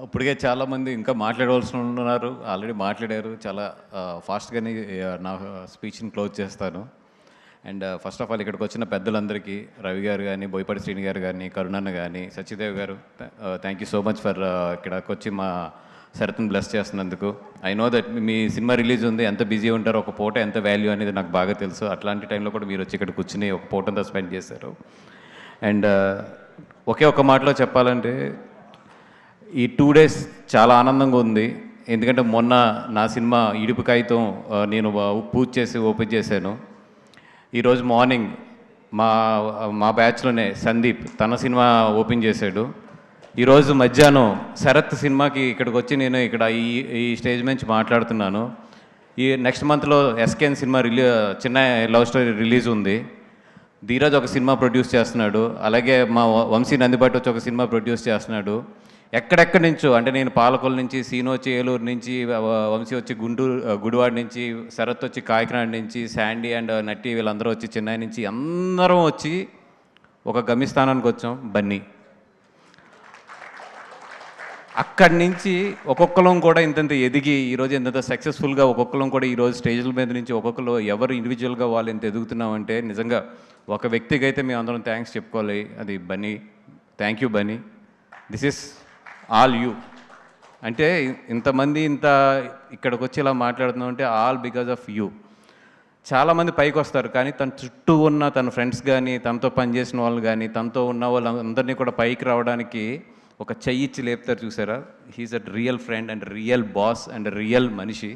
ఇప్పటికే చాలామంది ఇంకా మాట్లాడవలసిన ఉన్నారు, ఆల్రెడీ మాట్లాడారు. చాలా ఫాస్ట్గానే నా స్పీచ్ని క్లోజ్ చేస్తాను. అండ్ ఫస్ట్ ఆఫ్ ఆల్ ఇక్కడికి వచ్చిన పెద్దలందరికీ, రవి గారు కానీ, బోయపాటి శ్రీని గారు కానీ, కరుణన్న కానీ, సత్యదేవ్ గారు, thank you so much for ఇక్కడికి వచ్చి మా శరత్ని బ్లెస్ చేస్తున్నందుకు. I know that me cinema release ఉంది, ఎంత బిజీ ఉంటారో, ఒక పూట ఎంత వాల్యూ అనేది నాకు బాగా తెలుసు. అట్లాంటి టైంలో కూడా మీరు వచ్చి ఇక్కడ కూర్చుని ఒక పూటంతా స్పెండ్ చేశారు. అండ్ ఒకే ఒక మాటలో చెప్పాలంటే ఈ 2 days చాలా ఆనందంగా ఉంది. ఎందుకంటే మొన్న నా సినిమా ఇడుపు కాగితం నేను పూజ చేసి ఓపెన్ చేశాను. ఈరోజు మార్నింగ్ మా మా బ్యాచ్లోనే సందీప్ తన సినిమా ఓపెన్ చేశాడు. ఈరోజు మధ్యాహ్నం శరత్ సినిమాకి ఇక్కడికి వచ్చి నేను ఇక్కడ ఈ స్టేజ్ నుంచి మాట్లాడుతున్నాను. ఈ నెక్స్ట్ మంత్లో ఎస్కేఎన్ సినిమా చిన్న లవ్ స్టోరీ రిలీజ్ ఉంది. ధీరజ్ ఒక సినిమా ప్రొడ్యూస్ చేస్తున్నాడు. అలాగే మా వంశీ నందిబాటి వచ్చి ఒక సినిమా ప్రొడ్యూస్ చేస్తున్నాడు. ఎక్కడెక్కడి నుంచో, అంటే నేను పాలకొల్లు నుంచి, సీను వచ్చి ఏలూరు నుంచి, వంశీ వచ్చి గుడివాడ నుంచి, శరత్ వచ్చి కాకినాడ నుంచి, శాండీ అండ్ నట్టి వీళ్ళందరూ వచ్చి చెన్నై నుంచి, అందరం వచ్చి ఒక గమ్యస్థానానికి వచ్చాం, బన్నీ. అక్కడి నుంచి ఒక్కొక్కరం కూడా ఇంతంత ఎదిగి ఈరోజు ఇంత సక్సెస్ఫుల్గా ఒక్కొక్కరం కూడా ఈరోజు స్టేజ్ల మీద నుంచి ఒక్కొక్కరు ఎవరు ఇండివిజువల్గా వాళ్ళు ఎంత ఎదుగుతున్నామంటే నిజంగా ఒక వ్యక్తికి అయితే మేము అందరం థ్యాంక్స్ చెప్పుకోవాలి, అది Bunny. Thank you Bunny, this is all you. అంటే ఇంతమంది ఇక్కడికి వచ్చి ఇలా మాట్లాడుతున్నాం అంటే ఆల్ బికాజ్ ఆఫ్ యూ. చాలామంది పైకి వస్తారు, కానీ తన చుట్టూ ఉన్న తన ఫ్రెండ్స్ కానీ, తనతో పనిచేసిన వాళ్ళు కానీ, తనతో ఉన్న వాళ్ళందరినీ కూడా పైకి రావడానికి ఒక చెయ్యిచ్చి లేపుతారు, చూసారా? He's a real friend and real boss and real మనిషి.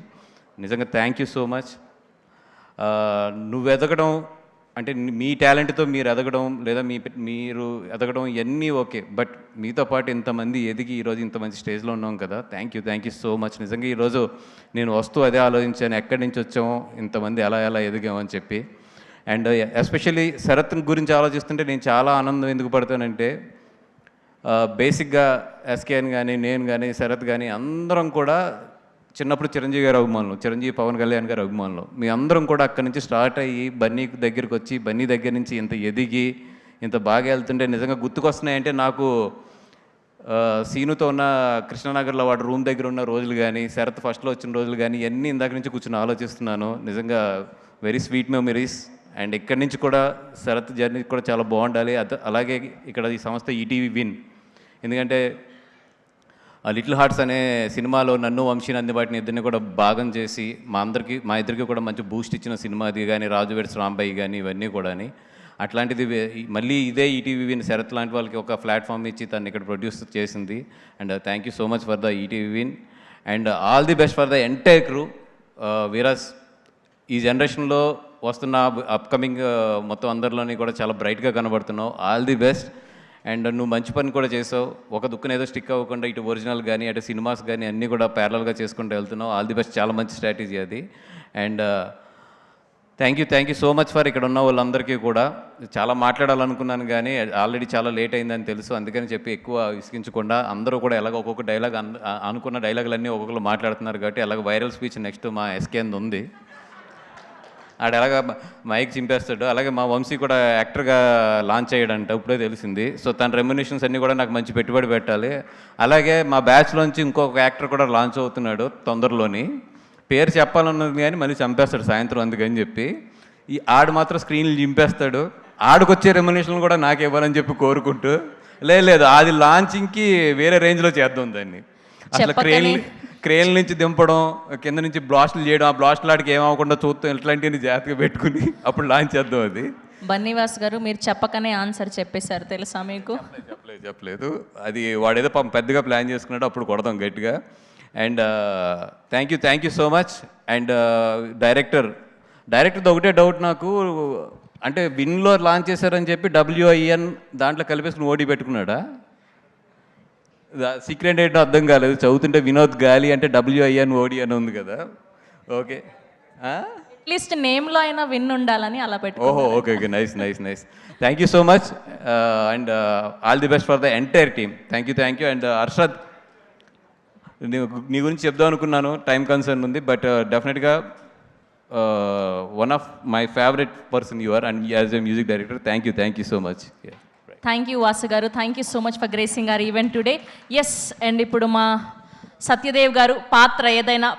నిజంగా థ్యాంక్ యూ సో మచ్. నువ్వు ఎదగడం అంటే మీ టాలెంట్తో మీరు ఎదగడం, లేదా మీరు ఎదగడం ఇవన్నీ ఓకే, బట్ మీతో పాటు ఇంతమంది ఎదిగి ఈరోజు ఇంత మంచి స్టేజ్లో ఉన్నాం కదా. Thank you so much. నిజంగా ఈరోజు నేను వస్తూ అదే ఆలోచించాను, ఎక్కడి నుంచి వచ్చామో, ఇంతమంది ఎలా ఎదిగామని చెప్పి. అండ్ ఎస్పెషల్లీ శరత్ గురించి ఆలోచిస్తుంటే నేను చాలా ఆనందం ఎందుకు పడతానంటే, బేసిక్గా ఎస్కేఎన్ కానీ, నేను కానీ, శరత్ కానీ అందరం కూడా చిన్నప్పుడు చిరంజీవి గారి అభిమానులు, చిరంజీవి పవన్ కళ్యాణ్ గారి అభిమానులు. మీ అందరం కూడా అక్కడి నుంచి స్టార్ట్ అయ్యి బన్నీ దగ్గరికి వచ్చి, బన్నీ దగ్గర నుంచి ఇంత ఎదిగి ఇంత బాగా వెళ్తుంటే నిజంగా గుర్తుకొస్తున్నాయంటే నాకు సీనుతో ఉన్న కృష్ణనగర్లో వాడు రూమ్ దగ్గర ఉన్న రోజులు కానీ, శరత్ ఫస్ట్లో వచ్చిన రోజులు కానీ, ఇవన్నీ ఇందాక నుంచి కూర్చొని ఆలోచిస్తున్నాను. నిజంగా వెరీ స్వీట్ మెమరీస్. అండ్ ఇక్కడి నుంచి కూడా శరత్ జర్నీ కూడా చాలా బాగుండాలి. అలాగే ఇక్కడ ఈ సంస్థ ఈటీవీ విన్, ఎందుకంటే లిటిల్ హార్ట్స్ అనే సినిమాలో నన్ను, వంశీ నందిబాటిని ఇద్దరిని కూడా భాగం చేసి మా ఇద్దరికి కూడా మంచి బూస్ట్ ఇచ్చిన సినిమా అది కానీ, రాజు వెడ్స్ రాంబాయి కానీ, ఇవన్నీ కూడా. అట్లాంటిది మళ్ళీ ఇదే ఈటీవీ విన్ శరత్ లాంటి వాళ్ళకి ఒక ప్లాట్ఫామ్ ఇచ్చి తను ఇక్కడ ప్రొడ్యూస్ చేసింది. And thank you so much for the ETV Win and all the best for the entire crew. వీరస్ ఈ జనరేషన్లో వస్తున్న అప్కమింగ్ మొత్తం అందరిలోని కూడా చాలా బ్రైట్గా కనబడుతున్నావు. All the best. అండ్ నువ్వు మంచి పని కూడా చేసావు. ఒక దుక్కున ఏదో స్టిక్ అవ్వకుండా ఇటు ఒరిజినల్ కానీ, అటు సినిమాస్ కానీ అన్నీ కూడా ప్యారలల్గా చేసుకుంటూ వెళ్తున్నావు. All the best. చాలా మంచి స్ట్రాటజీ అది. And thank you so much for ఇక్కడ ఉన్న వాళ్ళందరికీ కూడా. చాలా మాట్లాడాలనుకున్నాను కానీ ఆల్రెడీ చాలా లేట్ అయిందని తెలుసు, అందుకని చెప్పి ఎక్కువ విసిగించకుండా అందరూ కూడా ఎలాగ ఒక్కొక్క డైలాగ్ అనుకున్న డైలాగులన్నీ ఒక్కొక్కరు మాట్లాడుతున్నారు కాబట్టి అలాగ వైరల్ స్పీచ్ నెక్స్ట్ మా ఎస్కేఎన్ ఉంది. ఆడ ఎలాగ మైక్ చింపేస్తాడు. అలాగే మా వంశీ కూడా యాక్టర్గా లాంచ్ అయ్యాడంట, ఇప్పుడే తెలిసింది. సో తన రెమ్యునేషన్స్ అన్నీ కూడా నాకు మంచి పెట్టుబడి పెట్టాలి. అలాగే మా బ్యాచ్లోంచి ఇంకొక యాక్టర్ కూడా లాంచ్ అవుతున్నాడు తొందరలోని. పేరు చెప్పాలన్నది కానీ మళ్ళీ చంపేస్తాడు సాయంత్రం, అందుకని చెప్పి ఆడు మాత్రం స్క్రీన్లు చింపేస్తాడు. ఆడికొచ్చే రెమ్యునేషన్లు కూడా నాకు ఇవ్వాలని చెప్పి కోరుకుంటూ, లేదు అది లాంచింగ్కి వేరే రేంజ్లో చేద్దాం దాన్ని. అసలు క్రేన్ నుంచి దింపడం, కింద నుంచి బ్లాస్టులు చేయడం, ఆ బ్లాస్టులు ఆడికి ఏమవకుండా చూస్తాం, ఇట్లాంటివన్నీ జాగ్రత్తగా పెట్టుకుని అప్పుడు లాంచ్ చేద్దాం అది. బన్నీవాస్ గారు మీరు చెప్పకనే ఆన్సర్ చెప్పేశారు, తెలుసా మీకు? చెప్పలేదు అది వాడేదో పెద్దగా ప్లాన్ చేసుకున్నాడు, అప్పుడు కొడదాం గట్టిగా. And thank you so much. And డైరెక్టర్ది ఒకటే డౌట్ నాకు, అంటే విన్లో లాంచ్ చేశారని చెప్పి WIN దాంట్లో కలిపేసుకుని ఓడి పెట్టుకున్నాడా? సీక్రెట్ ఏంటో అర్థం కాలేదు. చదువుతుంటే వినోద్ గాలి అంటే WIN OD అని ఉంది కదా. ఓకే, అట్లీస్ట్ నేమ్లో అయినా విన్ ఉండాలని అలా పెట్టు. ఓహో, okay, nice. Thank you so much. And all the best for the entire team. Thank you. And Arshad, నీ గురించి చెప్దాం అనుకున్నాను, టైం కన్సర్న్ ఉంది, బట్ డెఫినెట్గా one of my favourite person you are, and as a music director. Thank you so much. Thank you Vasu garu, thank you so much for gracing our event today. Yes, and ఇప్పుడు మా సత్యదేవ్ గారు పాత్ర ఏదైనా